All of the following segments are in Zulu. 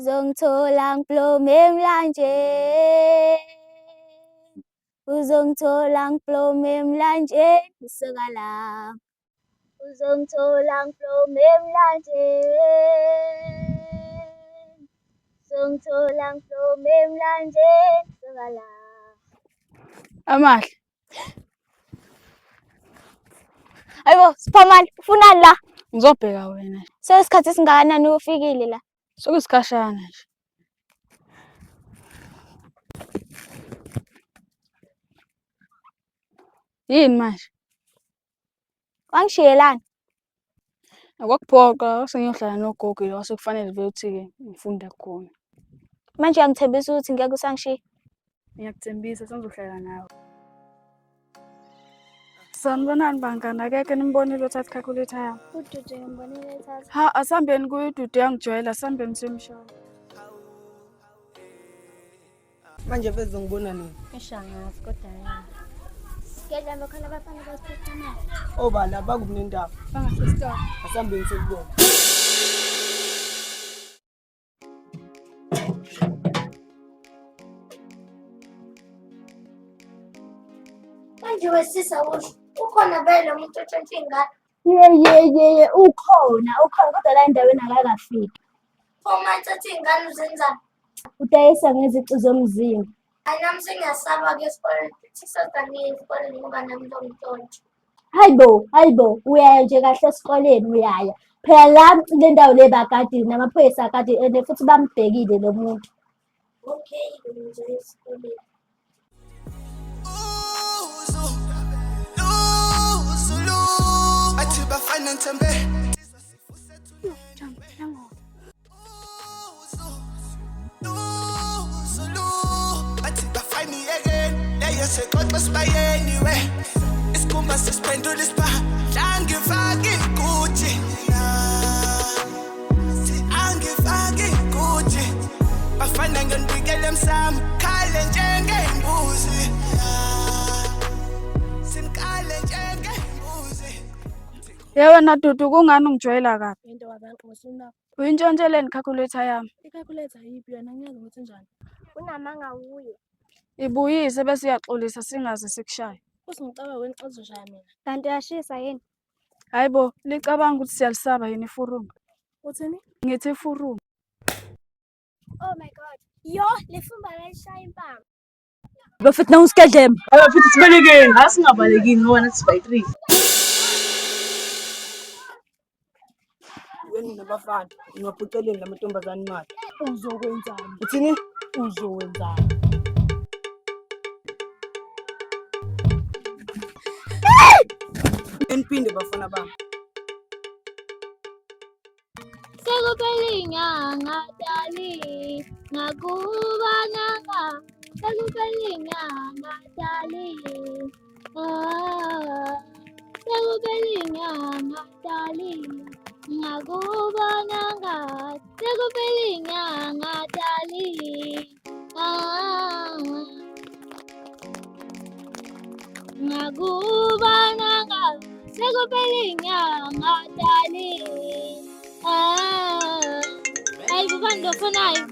Uzongithola ngiplome emlanjeni, uzongithola ngiplome emlanjeni sokala, uzongithola ngiplome emlanjeni, uzongithola ngiplome emlanjeni sokala. Amahle. Ayibo, Siphamani, ufunani la? Ngizobheka wena. Seyisikhathi esingakanani ufikile la? Sokusikhashana nje. Yini manje? Wangishiyelani? Akukuphoqa sengiyohlala nogogo la sekufanele vele uthi-ke ngifunde khona. Manje uyangithembisa ukuthi ngeke usangishiya? Ngiyakuthembisa sengizohlala nawe. Sanibonani bangani, akekho nimbonile uthatha i-calculator yami. Udude ngimbonile ethatha. Ha, asihambeni kuyidude yangijwayela, asihambeni semshaya. Manje veze ngibona nini? Eshangazi kodwa yena. Ngedla lokhana abafana basiphathana. Obala bakunendaba. Bangasesitolo. Asihambeni sekubona. Manje wesisa ukhona vele umuntu otshontsha ingane? Ukhona kodwa la endaweni akakafiki. Uma ethatha iy'ngane uzenzani? Udayisa ngezici zomzimba. Hayi nami sengiyasaba-ke esikoleni, sisazaniye esikoleni ngoba nami ngizongitshontsha. Hayibo, uyaya nje kahle esikoleni uyaya. Phela la kule ndawo le bagadile namaphoyisa akade and futhi bambhekile lo muntu. Okay, nje esikoleni. Isikhumba sisiphendula isiba angifaki iguthi angifaki iguthi bafana ngendikele emsamo khale njengey'mbuzi simkale njengey'mbuzi. Yewe wena Dudu, kungani ungijwayela kabi? Into wabantu ngosuna. Uyintshontsheleni i-calculator yami? I-calculator yiphi yona ngiyazi ukuthi njani. Unamanga uye. Ibuyise bese uyaxolisa singaze sikushaye. Usingicaba wena xa uzoshaya mina. Kanti uyashisa yini? Hayibo, licabanga ukuthi siyalisaba yini ifurumu? Uthini? Ngithi ifurumu. Oh my God. Yo, le fumba layishaya impama. Bafuthi na usikedlema. Hayi futhi sibalekeni, asingabalekini ngoba nathi sibayi-3. Wena nabafana, ngingaphuceleni lamantombazane imali. Uzokwenzani? Uthini? Uzokwenzani? Eniphinde bafana bami. Sekuphela inyanga dali, ngakuba nanga. Sekuphela inyanga dali. Sekuphela inyanga dali, ngakuba nanga. Sekuphela inyanga dali. Ngakuba nanga. Sekuphela inyanga dali. Hayi bubani lofonayo?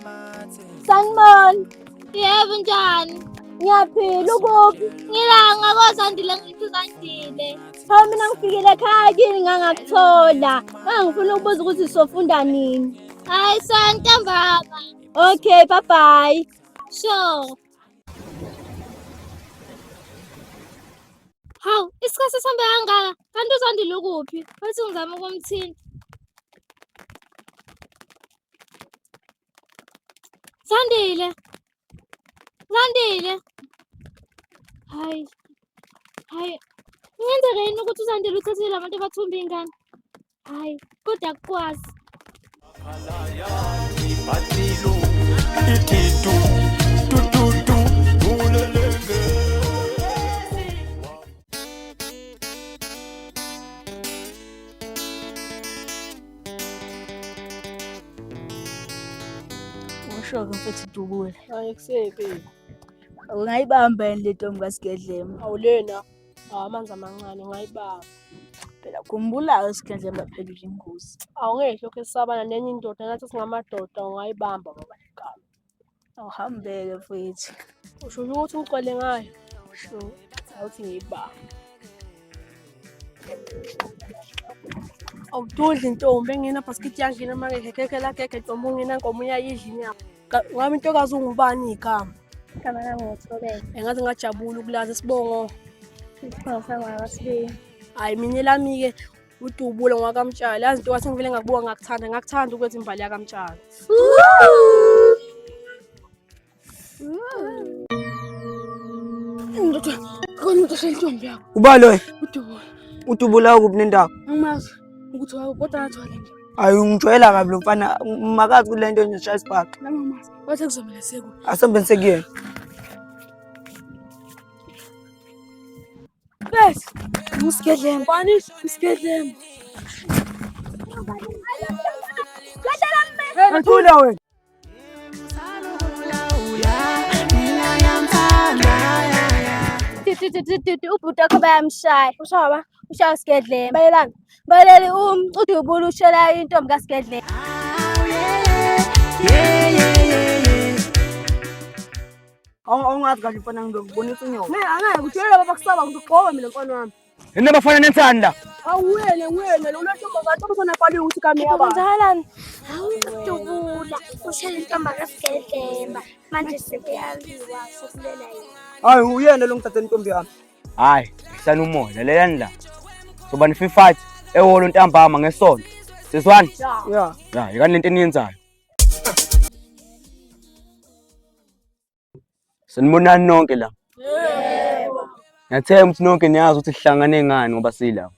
Sanibona. Yebo njani? Ngiyaphila, ukuphi? Ngilanga koZandile ngithi uZandile. Hawu mina ngifikile ekhaya kini ngangakuthola. Ngangifuna ukubuza ukuthi sofunda nini. Hayi santambama. Okay, bye bye. Sure. Hawu, isikhathi sihambe kangaka. Kanti uZandile ukuphi? Wathi ngizama ukumthinta. Zandile. Hayi. Ngenzeka yini ukuthi uZandile uthathile abantu abathumba ingane? Hayi, kodwa akukwazi. Usho-ke mfethu Dubula. Hayi kusepe. Ungayibamba yini le ntombi kaSigedlema? Awulena. Amanzi amancane ngayibamba. Phela khumbula-ke Sikhandlemba phela uyingozi. Awungehlo lokhu esisabana nenye indoda nathi singamadoda ungayibamba baba igama. Awuhambeke mfethu. Usho ukuthi ugcwele ngayo. Sure. Awuthi ngiyibamba. Awududli intombi engena bhaskithi yangena manje khekhe la khekhe intombi ungena nkomo uyayidla inyama. Ngami intokazi ungubani igama? Igama lami nguThobeka. Engathi ngajabula ukulazi Sibongo. Isibongo sami akasibi. Hayi mina elami-ke uDubula ngwakamtshali. Yazi into wathi ngivele ngakubuka ngakuthanda ukwenza imbali yakamtshali. Ndoda, khona ushaya intombi yakho. Uba lo uDubula. uDubula kuphi nendawo? Angimazi ukuthi kodwa ngathwala nje. Hayi ungijwayela kabi lo mfana makazi kule nto nje isibhaqa. Nami angimazi. Wathi kuzomela seku. Asembe sekuyena. Bese. Usigedlemba. Bani usigedlemba. Athula wena. Ubhuti wakho bayamshaya. Ushaba. Ushaya uSigedlemba. Bayelana. Baleli uDubula ushela intombi kaSigedlemba. Awungazi kahle mfana ngizokubonisa unyoka. Ne angeke kuthela baba kusaba ngigqoka mina mfana wami. Yini abafana nensani la? Awuwele lo ntombi khona kwaliwe ukuthi kami yaba. Kwenzakalani? Dubula ushela intombi kaSigedlemba. Manje sekuyaziwa sokulela yena. Hayi uyena lo ngithathe intombi yami. Hayi, hlala umoya lalelani la. Soba ni-fight ehholo ntambama ngesonto. Siswani? Yeah. Ya, yikani lento eniyenzayo. Sanibonani nonke la. Yebo. Ngiyathemba ukuthi nonke niyazi ukuthi sihlangane ngani ngoba sila.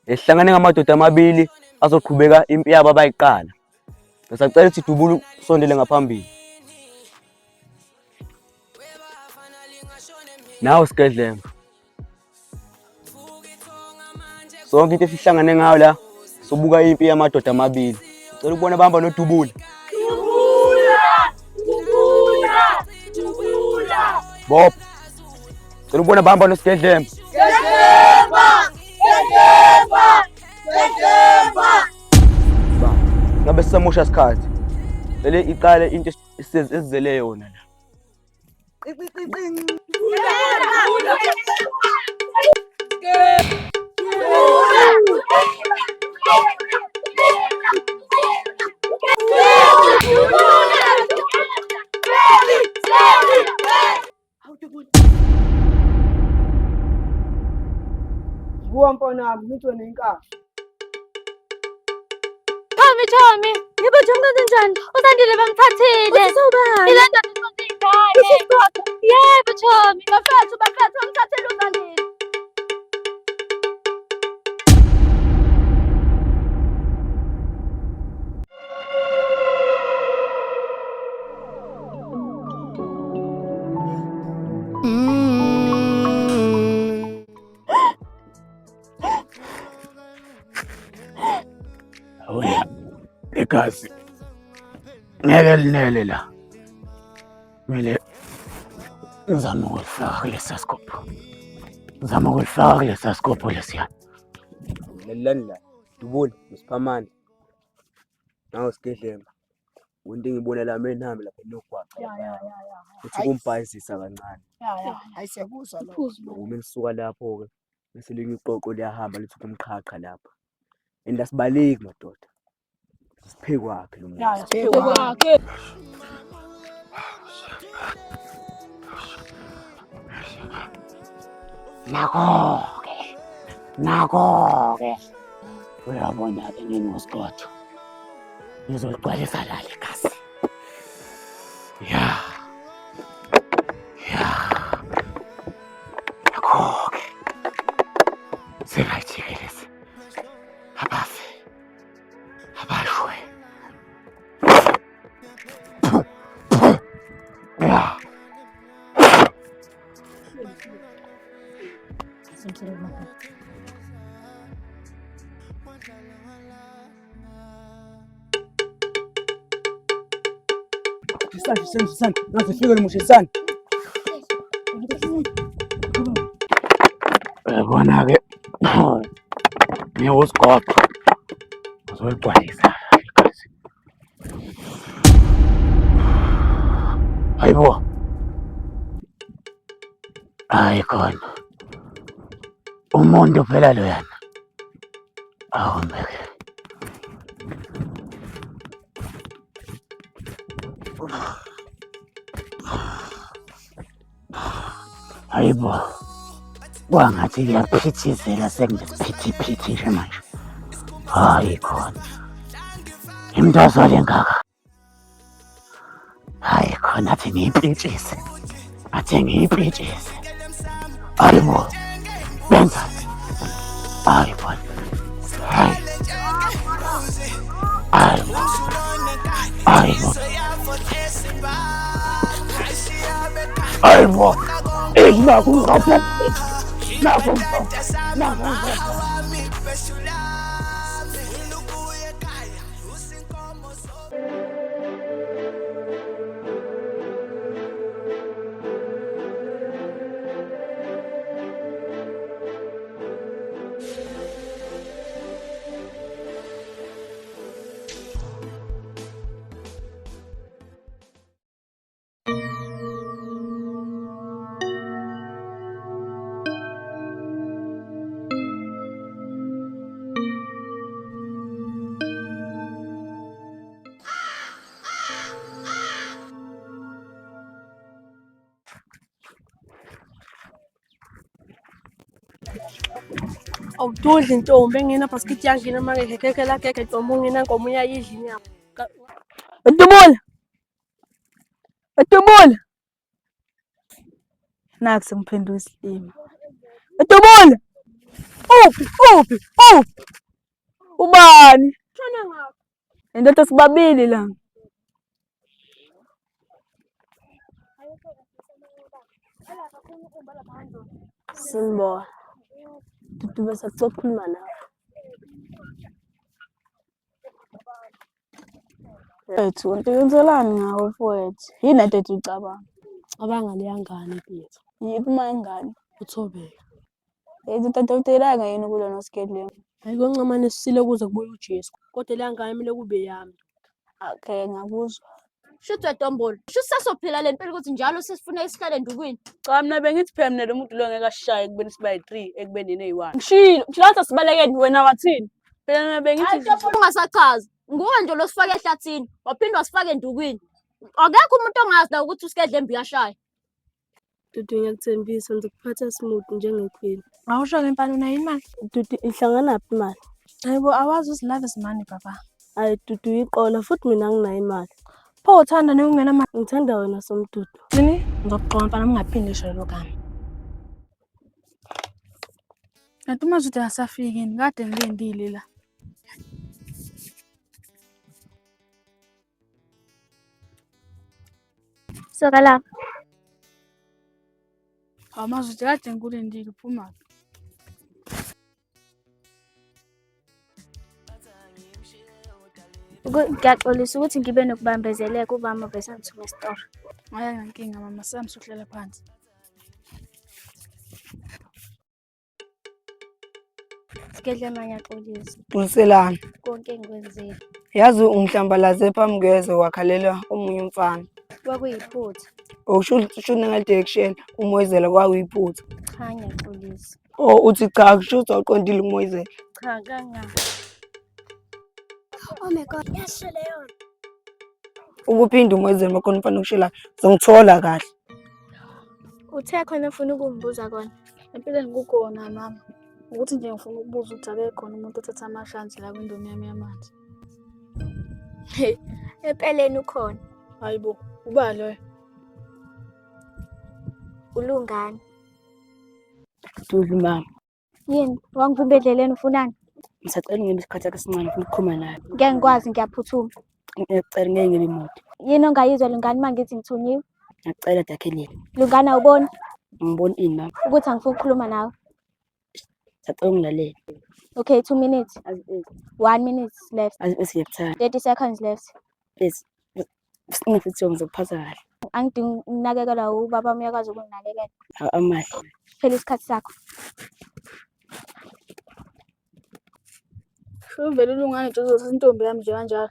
Sihlangane ngamadoda amabili azoqhubeka impi yabo abayiqala. Ngisacela ukuthi Dubula usondele ngaphambili. Nawe Sikhandlemba. Sonke into esihlangane ngayo la sobuka impi yamadoda amabili. Ngicela ukubona bahamba noDubula. Bob. Ngicela ukubona bahamba noSikhandlemba. Ba, ngabe sisamusha isikhathi. Vele iqale into esizele yona la. Buwa mfana wami nitwe nenkazi. Tommy, yebo jonga kanjani? Usandile bangithathile. Ilanda ngizongidala. Yebo Tommy, bafethu bangithathile usandile. Wena igazi ngeke linele la. Kumele ngizame ukulifaka kulesa scope. Ngizama ukulifaka kulesa scope lesiya. Lalelani la. Dubula uSiphamani. Nawe Sikhandlemba. Into engibonela mina nami lapha enogwaqa. Ya. Uthi kumbhayisisa kancane. Ya. Hayi siyakuzwa lo. Uma nisuka lapho ke bese linye iqoqo liyahamba lithi kumqhaqha lapha. Endasibaleki madoda. Siphe kwakhe lo muntu. Ya, siphe kwakhe. Nako-ke uyabona-ke nginosigodo ngizoligcwalisa lala igazi. Ya nako-ke singayijikelezi abafe abashwe. Ya Sisani. Nasifike limushisani. uyabona-ke usigoqo. Uzoligcwalisa igazi. Hayibo. Hayi khona. Umuntu phela loyana. Awumbeke. Hayibo. Kwangathi kuyaphithizela sengisiphithiphithi nje manje. Hayi khona. Imntazwa lengaka. Hayi khona athi ngiyipitshise. Athi ngiyipitshise. Hayibo. Benza. Hayibo. Hayi. Hayibo. Hayibo. Hayibo. Nakungapha. Awududli ntombi engena bhaskithi yangina manje ngekhekela keke ntombi ungena ngomunye ayidla inyama. Etubula. Etubula. Naku sengiphendula isilima. Etubula. Uphi. Ubani? Shona ngapha. Indoda sibabili la. Simbo. Dudu bese kuzokhuluma nawe. Ethu untiyenzelani ngawe mfowethu? Yini ade ucabanga? Cabanga leyangane Peter. Yiphi mangani? Uthobeka. Ethi tatatela ngayini kulona skedle. Ayikoncamane sisile kuze kubuye uJesu. Kodwa leyangane kumele kube yami. Okay, ngakuzwa. Shutwe Dombolo. Shusasophila le mpela ukuthi njalo sesifuna isihlale endukwini. Cha mina bengithi phela mina lo muntu lo ngeke ashaye kubeni sibayi 3 ekubeni ne1. Ngishilo, mhlawumbe sibalekeni wena wathini? Phela mina bengithi Hayi Dombolo ungasachazi. Nguwe nje lo sifake ehlathini, waphindwa sifake endukwini. Akekho umuntu ongazi la ukuthi usikedle embi yashaya. Dudu ngiyakuthembisa ngizokuphatha smooth njengequeen. awusho ngempela unayo imali. Dudu ihlangana phi imali? Hayibo awazi usilave simani baba. Hayi Dudu iqola futhi mina nginayo imali. Pho uthanda nekungena mali. Ngithanda wena somdudu. Yini? Ngizokugqoka mfana ungaphindi isho lo gama. Nathi uma uthi asafiki yini kade ngilindile la. Soka la. Amazuthi kade ngikulindile uphuma. Ngiyaxolisa ukuthi ngibe nokubambezeleka ubama bese ngithume store. Hhayi ngankinga mama sami suhlela phansi. Sikedle manyaxolisa. Buliselana. Konke engikwenzile. Yazi ungihlambalaze phambi kwezwe wakhalela omunye umfana. Kwakuyiphutha. Usho nangalection uMoyizela kwakuyiphutha. Cha ngiyaxolisa. Oh uthi cha kusho uqondile uMoyizela. Cha kangaka. Oh my god, yashele yona. Ukuphinda uMoyizela makhona umfana ukushela ngizongithola kahle. Uthe khona ufuna ukungibuza kona. Empilweni kukhona mama. Ukuthi nje ngifuna ukubuza ukuthi abekhona umuntu othatha amashansi la kwindomi yami yamanzi. Empeleni ukhona. Hayibo, uba lo. Ulungani. Dudu mama. Yini? Wangivimbedleleni ufunani? Ngisacela ngebe isikhathi akasincane ukukhuluma naye. Ngeke ngikwazi ngiyaphuthuma. Ngiyacela ngeke ngebe imoto. Yini ongayizwa lungani mangithi ngithunyiwe? Ngiyacela dakhelele. Lungani awuboni? Ngibona ini mama. Ukuthi angifuni ukukhuluma nawe. Ngicela ungilalele. Okay, 2 minutes. 1 minute left. Asiyakuthanda. 30 seconds left. Please. Singafithi ngizokuphatha kahle. Angidingi ukunakekela ubaba wami uyakwazi ukunginakekela. Amahle. Phela isikhathi sakho. Uvele ulungane nje uzothi intombi yami nje kanjalo.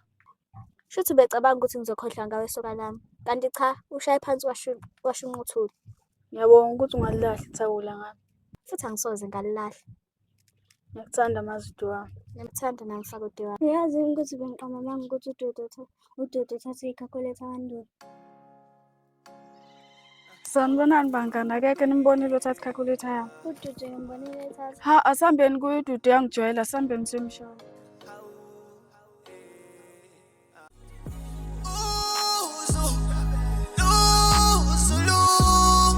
Shuthi becabanga ukuthi ngizokhohlwa ngawe soka lami. Kanti cha, ushaye phansi washo unquthule. Ngiyabonga ukuthi ungalilahli ithawula ngami. Futhi angisoze ngalilahla. Ngiyakuthanda mazidu wami. Ngiyamthanda namfakode wami. Uyazi ukuthi bengiqamamanga ukuthi uDodo uthathe ikhakhuletha kandulo. Sanibonani bangani, akekho nimbonile uthatha ikhakhuletha yami. uDodo ngimbonile ethatha. Ha, asihambeni kuyo uDudu yangijwayela, asihambeni siyomshaya.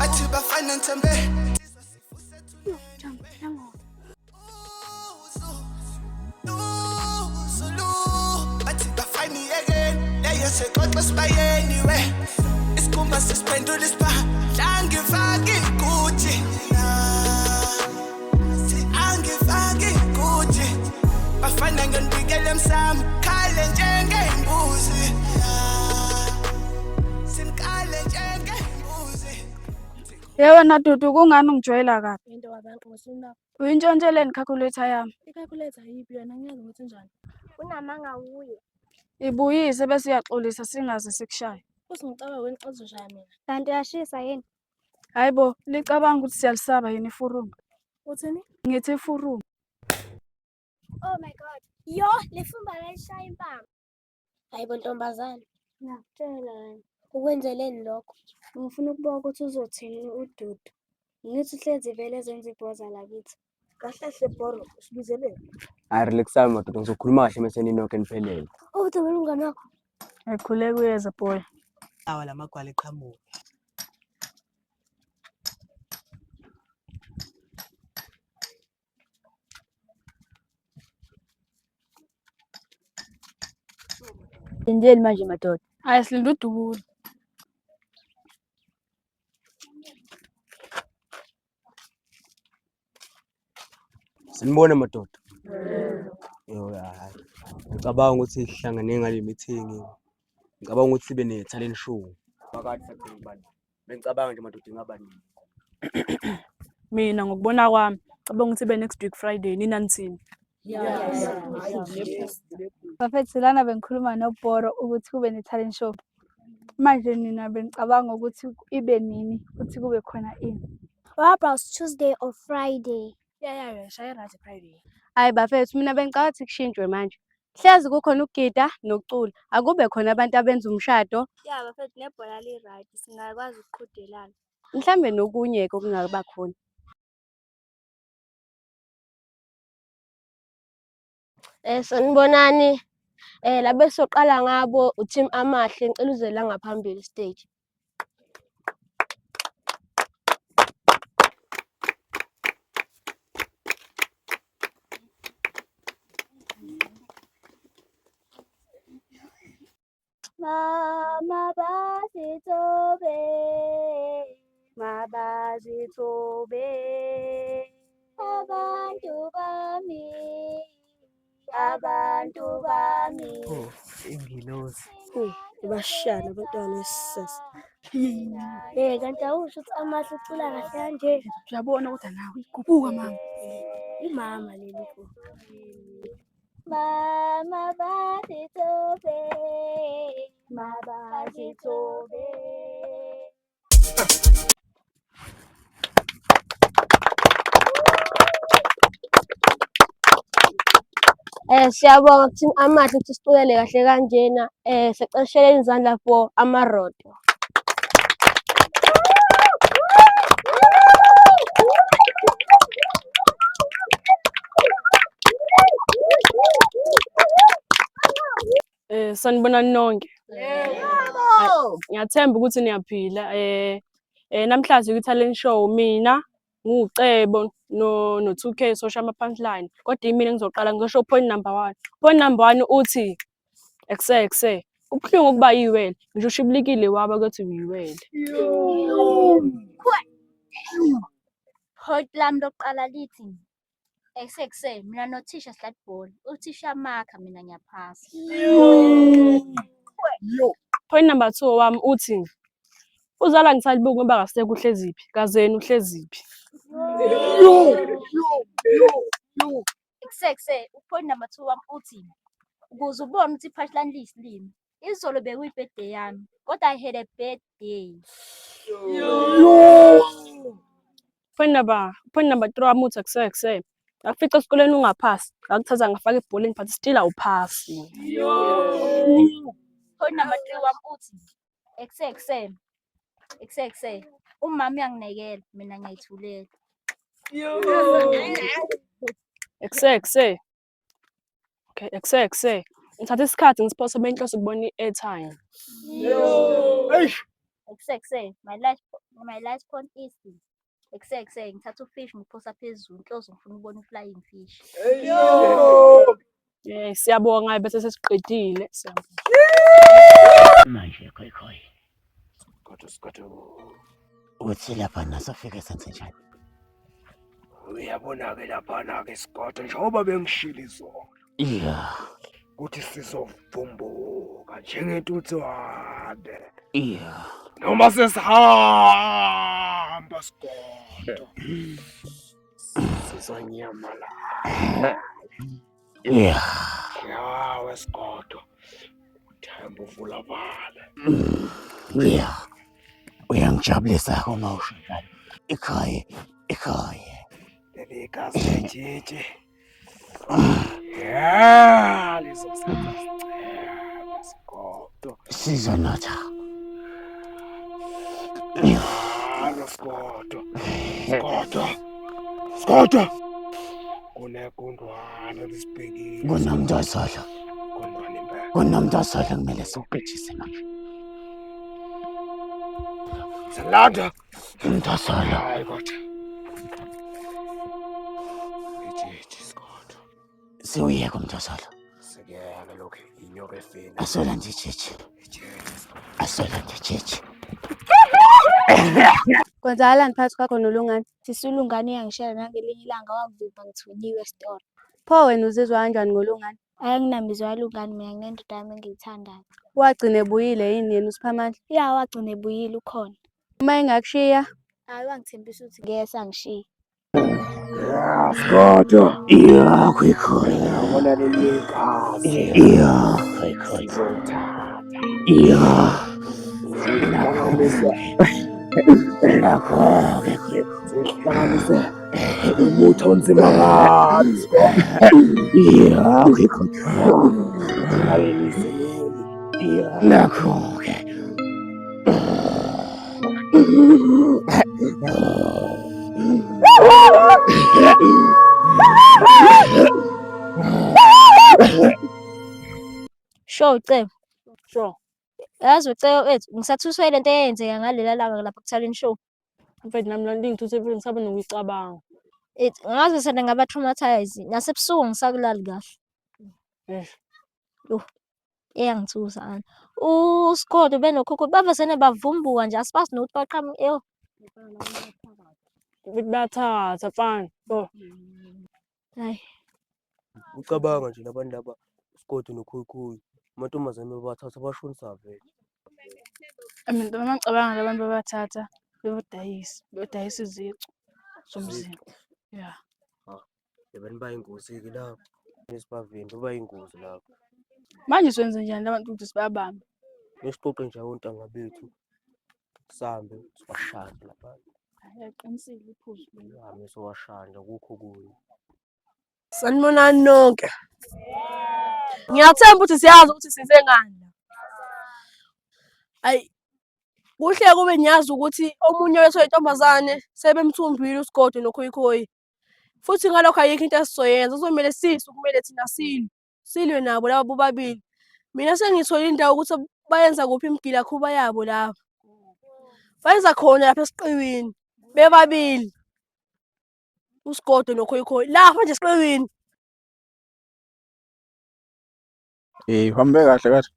Athi bafana ntombe athi bafani again leyo sexoxa sibayeni we isikhumba sisiphendula isipha la ngifaki iguthi angifaki iguthi bafana ngendikele emsamo khale njengeyimbuzi simkale njengeyimbuzi. Yewe na Dudu, kungani ungijwayela kabi? Into wabantu ngosina. Uyintshontsheleni ikhakhuletha yami. Ikhakhuletha yiphi yona ngiyazi ukuthi njani. Unamanga uye. Ibuyise bese iyaxolisa singaze sikushaye. Futhi ngicabanga weni xazoshaya mina. Kanti uyashisa yini? Hayibo, licabanga ukuthi siyalisaba yini ifurumu? Uthini? Ngithi ifurumu. Oh my God. Yo, lefumba layishaya impama. Hayibo ntombazane. Nakutshela wena. Ukwenzeleni lokho? Ngifuna ukubuka ukuthi uzothini uDudu. Ngithi hlezi vele zenza ibhoza lakithi. Kahle hle boro usibizeleni. Hayi relaxani madoda, ngizokhuluma kahle mase ninonke niphelele. Uthi wena ungane wakho. Ekhuleka uyeza boy. Awa lamagwala eqhamuka. Indeni manje madoda. Hayi silinde uDubula. Sinibone madoda. Yo hayi. Ngicabanga ukuthi sihlangane ngale meeting. Ngicabanga ukuthi sibe ne-talent show. Phakathi sacela ubani. Bengicabanga nje madoda ingaba nini. Mina ngokubona kwami, cabanga ukuthi be next week Friday nina nithini? Bafethu lana bengikhuluma noBoro ukuthi kube ne-talent show. Manje nina bengicabanga ukuthi ibe nini ukuthi kube khona ini. What about Tuesday or Friday? Yeah, shaya right Friday. Hayi bafethu, mina bengicabanga ukuthi kushintshwe manje. Hlezi kukhona ukugida nokucula, akube khona abantu abenza umshado. Yeah, bafethu nebhola li-right, singakwazi ukuqhudelana. Mhlambe nokunye-ke okungaba khona. Sanibonani. Labe soqala ngabo uTeam Amahle ngicela uze la ngaphambili stage. Mama basithobe, mabasithobe, abantu bami, abantu bami. Ingilosi. Bashana abantwana esisasa. Kanti awusho ukuthi Amahle ucula kahle kanje? Uyabona ukuthi nawe igubuka mama. Imama leli fo. Mama basithobe, mabasithobe. Siyabonga Team Amahle ukuthi siculele kahle kanjena. Sicesheleni izandla for amarodo. Sanibonani nonke. Ngiyathemba ukuthi niyaphila. Namhlanje kwi-talent show mina ngucebo no 2K social ama punchline. Kodwa imina ngizoqala ngizosho point number 1. Point number 1 uthi ekuse. Kubuhlungu ukuba yiwele. Ngisho ushibilikile waba ukuthi uyiwele. Point lami lokuqala lithi ekuse mina nothisha Slatball. Uthisha Makha mina ngiyaphasa. Point number 2 wami uthi uzala ngisalibuka ngoba kasekho uhleziphi. Kazeni uhleziphi. Ekusese upoint number 2 wami uthi ukuze ubone ukuthi i-punchline liyisilimi. Izolo bekuyibirthday yami kodwa I had a bad day. Point number 3 wami uthi ekusese. Ngakufica esikoleni ungaphasi. Ngakuthatha ngafaka ebholeni but still awuphasi. Point number 3 wami uthi ekusese. Umama uyanginekela mina ngiyithulela. Ekusese. Okay, ekusese. Ngithatha isikhathi ngisiphosa benhloso ukubona i-airtime. Ekusese my last point is ekusese ngithatha ufish ngiphosa phezulu inhloso ngifuna ukubona i-flying fish. Siyabonga bese sesiqedile. Manje khoi. Uthi lapha nasafika senze njani? Uyabona-ke laphana-ke Sigodo njengoba bengishilo izolo. Yeah. Kuthi sizovumbuka njengentuthwane. Yeah. Noma sesihamba Sigodo. Sizonyamala. Yeah. Yawe Sigodo. Uthemba uvula vale. Yeah. Uyangijabulisa uma usho njalo. Ekhaya. Leli gazi lejiji. Yeah, lizosenza sicela Sigodo. Sizonatha. Sigodo. Kunekundwana lisibhekile. Kunamntasala. Kundwana impela. Kunamntasala kumele siwugqithise manje. Selanda. Umntasala. Hayi kodwa. Ejiji Sigodo. Siwuyeka umntasala. Sikuyeke lokhu inyoka efini. Asola nje jeje. Kwenzakalani phakathi kwakho noLungane? ULungane iyangishela nangelinye ilanga wakuviva ngithunyiwe esitolo. Pho wena uzizwa kanjani ngoLungane? Anginamizwa kaLungane, mina nginendoda yami engiyithandayo. Wagcina ebuyile yini yena uSiphamandla? Ya, wagcina ebuyile ukhona. Uma engakushiya? Hayi, wangithembisa ukuthi ngeke sangishiya. Sigodo. Yeah, khoi. Yabona leli gazi. Yeah, khoi. Yeah. Sihlanganise umutho onzima kabi. Yeah, khoi. Yeah. Nakho-ke. Sho Cebo. Sure. Yazi Cebo ethu ngisathuswe lento eyenzeka ngalela langa lapha ku-talent show. Mfethu nami lento ingithuthe phela ngisabe nokuyicabanga. Ngaze sena ngaba traumatized. Nasebusuku ngisakulali kahle. Eyangithusa ana. uSigodo benokhokho bavesene bavumbuka nje asibazi nokuthi baqhamuka Ukuthi bayathatha mfana. hayi Ucabanga nje labantu laba Sigodo noKhoekhoe. Amantombazane babathatha bashonisa vele. Mina ngicabanga labantu babathatha bebadayisa izicu zomzimba. Yeah. Yabani bayingozi-ke lapho. Nesibavimbi bayingozi lapho. Manje senze njani labantu ukuthi sibabambe? Nesixoxe nje ontanga bethu. Sambe sibashaya lapha. Ayaqinisile iphuzu. Yami sowashanja kukho kunye. Sanibonani nonke. Ngiyathemba ukuthi siyazi ukuthi size ngani. Hayi. Kuhle kube ngiyazi ukuthi omunye wethu oyintombazane sebemthumbile uSigodo noKhoekhoe. Futhi ngalokho ayikho into esizoyenza, kuzomele sisu kumele thina silwe nabo labo bobabili. Mina sengithola indawo ukuthi bayenza kuphi imigila khuba yabo labo. Bayenza khona lapha esiqiwini bebabili. uSigodo noKhoekhoe lapha nje esiqiwini. Uhambe kahle kahle.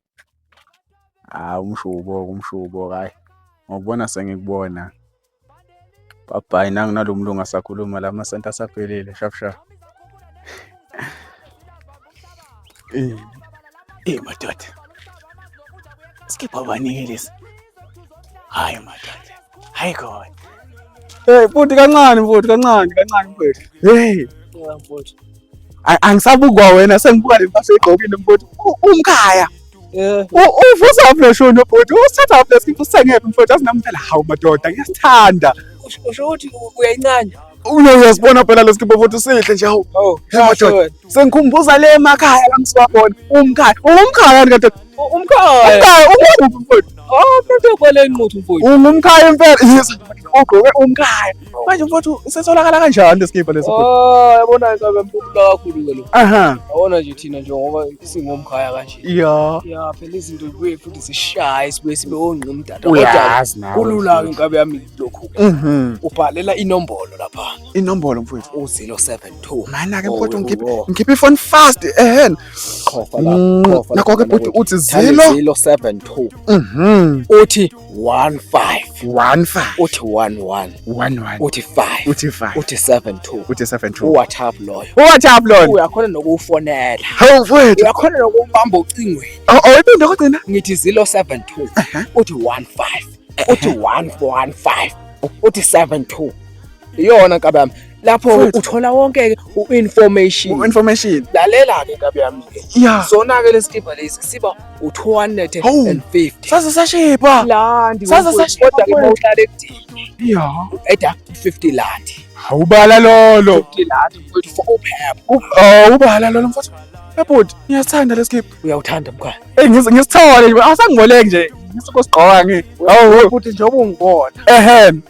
Umshubo hayi. Ngokubona sengikubona. Bye nangu nalomlungu asakhuluma la amasenti asaphelile shap. Madoda. Skipha banikelisa. Hayi madoda. Hayi khona. Hey, futhi kancane mfethu. Yeah, mfowethu. Angisabukwa wena sengibuka le mpahla egqokile mfowethu. Umkhaya. Uvusa fleshoni mfowethu. Usithatha fleshoni usengephi mfowethu asinamphela hawu madoda ngiyasithanda. Usho ukuthi uyayincane. Uyasibona phela lesikipho mfowethu sihle nje hawu. Madoda. Sengikhumbuza le emakhaya la ngisuka khona. Umkhaya. Umkhaya kanti Umkhaya. Umkhaya mfowethu. Mfethu kwele inquthu mfowethu. Ungumkhaya impela. Yes. Ugqoke umkhaya. Manje mfowethu sitholakala kanjani lesikipho leso? Yabona inkabe mphumula kakhulu ke lo. Aha. Yabona nje thina nje ngoba singomkhaya kanje. Yeah. Ya phela izinto kuye futhi zishaye sibe ongqi umdada. Uyazi nawe. Kulula inkabe yami lokho. Ubhalela inombolo lapha. Inombolo mfowethu. U072. Mana ke mfowethu ngikhipha ifone fast ehhen. Khofa la. Nakho ke futhi uthi 072. Uthi 15. Uthi 11. 11. Uthi 5. Uthi 5. Uthi 72. Uthi 72. uWhatsApp loyo. uWhatsApp lona. Uyakhona nokufonela. Hawu mfowethu. Uyakhona nokubamba ucingweni. Awuphinde kugcina. Ngithi 072. Uthi 15. Uthi 115. Uthi 72. Iyona nkabe yami. Lapho uthola wonke information. Lalela ke nkabe yami ke. Yeah. Zona ke lesikipha lesi siba u250. Saze sashipa. Landi. Saze sashipa kodwa ke mawuhlala ekudini. Yeah. Eda 50 landi. Awubala lolo. 50 landi mfowethu for uphepha. Ubala lolo mfowethu. Ebhuti, ngiyasithanda lesikipha. Uyawuthanda mkhaya. Ngisithole nje. Asangiboleke nje. Ngisukosigqoka ngi. Hawu futhi njengoba ungibona. Ehem.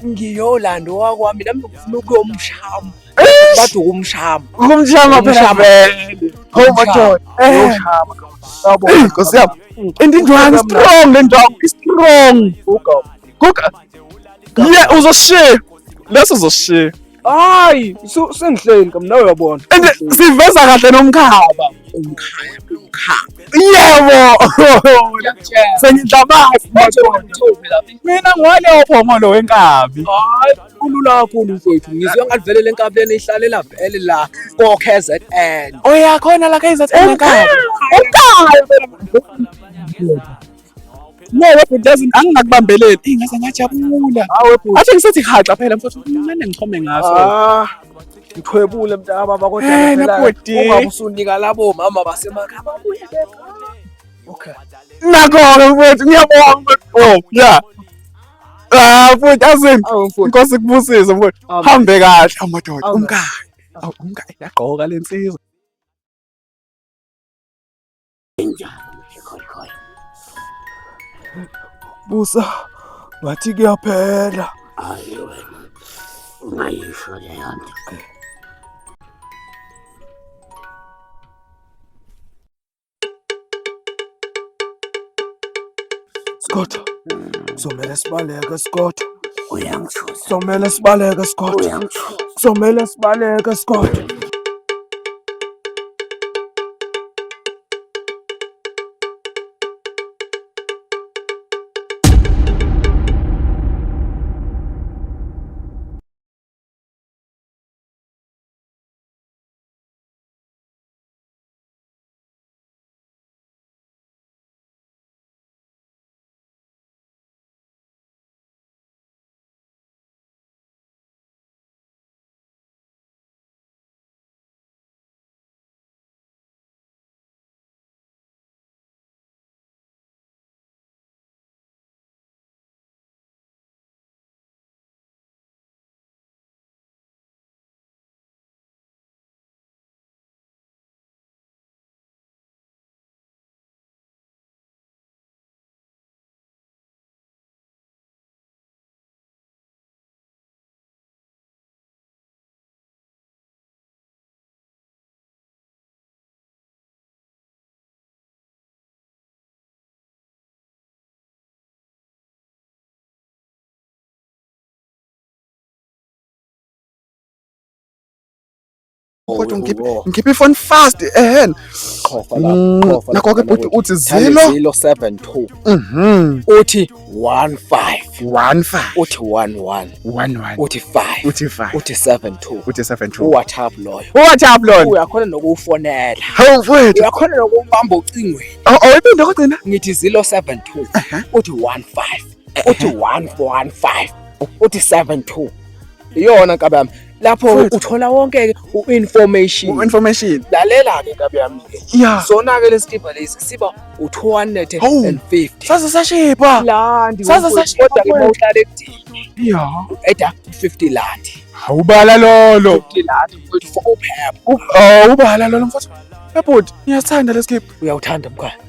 Ngiyolanda wakwami nami ngifuna ukuyomshama. Kade ukumshama. Ukumshama phela vele. Hawu madoda. Uyoshama. Yabo. Nkosi yami. Indindwangu strong lendwangu strong. Guga. Yeah, uzoshiya. Leso uzoshiya. Hayi, sengihleli kamna uyabona. Siveza kahle nomkhaba. Umkhaya. Yebo. Sengidlamazi madoda. Mina ngwalopho ngolo wenkabi. Hayi, kulula kakhulu mfowethu. Ngizwe ngathi vele lenkabi lena ihlalela vele la KZN. Oyakhona la KZN enkabi. No, it doesn't. Angingakubambeleli. Ingase ngajabula. Athi ngisethi haxa phela mfowethu. Ngimane ngichome ngaso. Ngithwebule mntaba kodwa phela ungabe usunika labo mama basemakhaya babuye beka. Okay. Nakho mfowethu ngiyabonga. Oh, yeah. Mfowethu azini. Inkosi kubusise mfowethu. Hambe kahle amadoda. Umkhaya. Umkhaya yagqoka lensizwa. Busa, ngathi kuyaphela. Hayi wena. Ungayisho leyo nto. Scott. Somele sibaleke Scott. Uyangithusa. Somele sibaleke Scott. Uyangithusa. Somele sibaleke Scott. Kodwa ngikhipha ifone fast ehhen. Khofa la. Nakho ke futhi uthi 072. Uthi 15. Uthi 11. Uthi 5. Uthi 72. uWhatsApp loyo. uWhatsApp lona. Uyakhona nokufonela. Hawu mfowethu. Uyakhona nokubamba ucingweni. Awuphinde kugcina. Ngithi 072. Uthi 15. Uthi 115. Uthi 72. Iyona nkabe yami. lapho uthola wonke u-information. Lalela-ke kabi yami Yeah. sona-ke lesi skipper lesi siba u-250. Saze sashipha. Landi Saze sashipha kodwa-ke uma uhlala ekudeni Yeah. u-eda 50 landi. Awubala lolo. 50 landi mfowethu for uphepha. Ubala lolo mfowethu. Ebhuti, ngiyasithanda leskip. Uyawuthanda mkhaya.